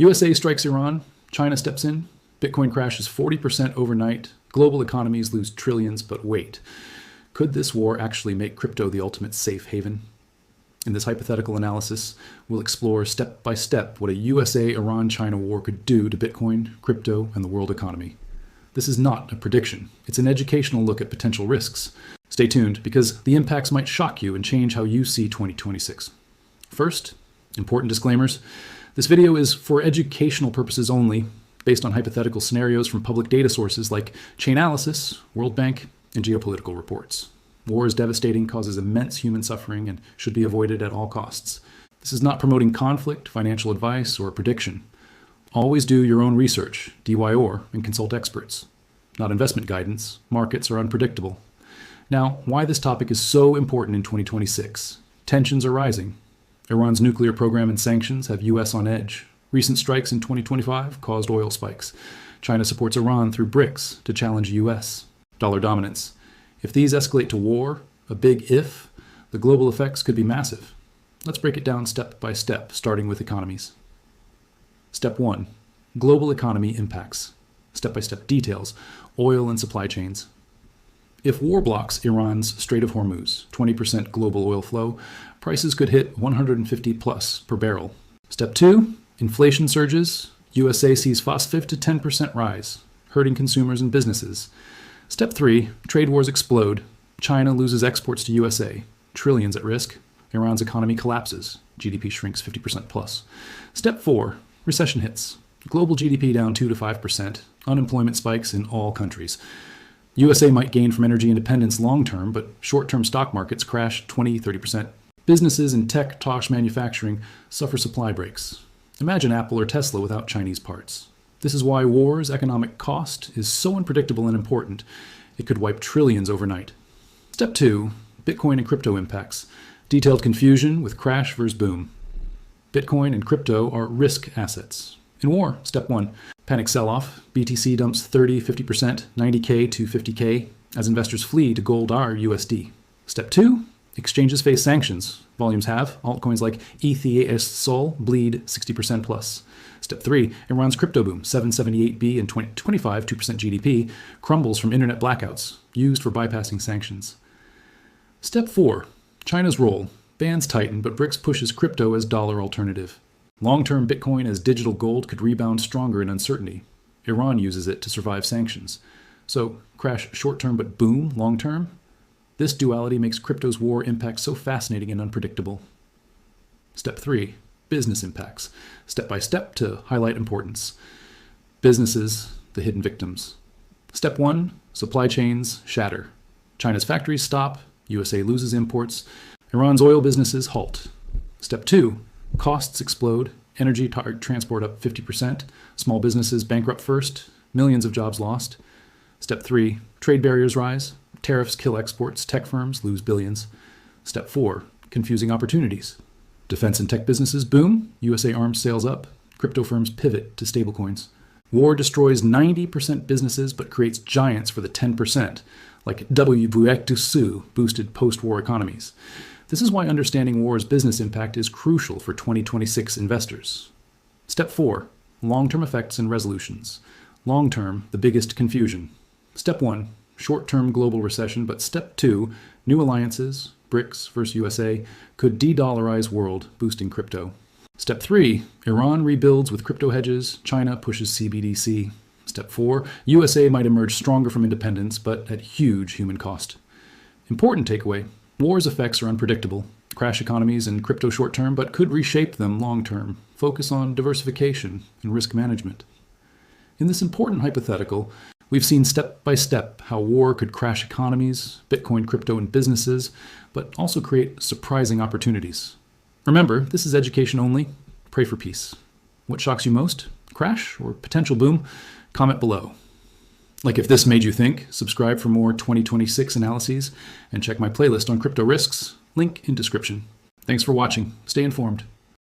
USA strikes Iran, China steps in, Bitcoin crashes 40% overnight, global economies lose trillions, but wait. Could this war actually make crypto the ultimate safe haven? In this hypothetical analysis, we'll explore step by step what a USA-Iran-China war could do to Bitcoin, crypto, and the world economy. This is not a prediction. It's an educational look at potential risks. Stay tuned, because the impacts might shock you and change how you see 2026. First, important disclaimers. This video is for educational purposes only, based on hypothetical scenarios from public data sources like Chainalysis, World Bank, and geopolitical reports. War is devastating, causes immense human suffering, and should be avoided at all costs. This is not promoting conflict, financial advice, or prediction. Always do your own research, DYOR, and consult experts. Not investment guidance. Markets are unpredictable. Now, why this topic is so important in 2026. Tensions are rising. Iran's nuclear program and sanctions have US on edge. Recent strikes in 2025 caused oil spikes. China supports Iran through BRICS to challenge US. Dollar dominance. If these escalate to war, a big if, the global effects could be massive. Let's break it down step by step, starting with economies. Step 1. Global economy impacts. Step-by-step details. Oil and supply chains. If war blocks Iran's Strait of Hormuz, 20% global oil flow, prices could hit 150 plus per barrel. Step 2. Inflation surges. USA sees FOSS 5-10% rise, hurting consumers and businesses. Step 3. Trade wars explode. China loses exports to USA. Trillions at risk. Iran's economy collapses. GDP shrinks 50% plus. Step 4. Recession hits. Global GDP down 2 to 5%. Unemployment spikes in all countries. USA might gain from energy independence long-term, but short-term stock markets crash 20-30%. Businesses in tech, tosh manufacturing suffer supply breaks. Imagine Apple or Tesla without Chinese parts. This is why war's economic cost is so unpredictable and important. It could wipe trillions overnight. Step 2. Bitcoin and crypto impacts. Detailed confusion with crash versus boom. Bitcoin and crypto are risk assets. In war, step 1. Panic sell-off. BTC dumps 30-50%, 90K to 50K, as investors flee to gold or USD. Step 2. Exchanges face sanctions. Volumes halve. Altcoins like ETH bleed 60% plus. Step 3. Iran's crypto boom, 778B in 2025, 2% GDP, crumbles from internet blackouts, used for bypassing sanctions. Step 4. China's role. Bans tighten, but BRICS pushes crypto as dollar alternative. Long-term Bitcoin as digital gold could rebound stronger in uncertainty. Iran uses it to survive sanctions. So, crash short-term but boom long-term? This duality makes crypto's war impact so fascinating and unpredictable. Step 3. Business impacts. Step by step to highlight importance. Businesses, the hidden victims. Step 1. Supply chains shatter. China's factories stop. USA loses imports. Iran's oil businesses halt. Step 2. Costs explode. Energy transport up 50%. Small businesses bankrupt first. Millions of jobs lost. Step 3. Trade barriers rise. Tariffs kill exports. Tech firms lose billions. Step 4. Confusing opportunities. Defense and tech businesses boom. USA arms sales up. Crypto firms pivot to stablecoins. War destroys 90% businesses but creates giants for the 10%, like WBUEC boosted post-war economies. This is why understanding war's business impact is crucial for 2026 investors. Step 4. Long-term effects and resolutions. Long-term, the biggest confusion. Step 1. Short-term global recession, but Step 2. New alliances, BRICS versus USA, could de-dollarize world, boosting crypto. Step 3. Iran rebuilds with crypto hedges, China pushes CBDC. Step 4. USA might emerge stronger from independence, but at huge human cost. Important takeaway. War's effects are unpredictable. Crash economies and crypto short-term, but could reshape them long-term. Focus on diversification and risk management. In this important hypothetical, we've seen step by step how war could crash economies, Bitcoin, crypto, and businesses, but also create surprising opportunities. Remember, this is education only. Pray for peace. What shocks you most? Crash or potential boom? Comment below. Like if this made you think, subscribe for more 2026 analyses, and check my playlist on crypto risks, link in description. Thanks for watching. Stay informed.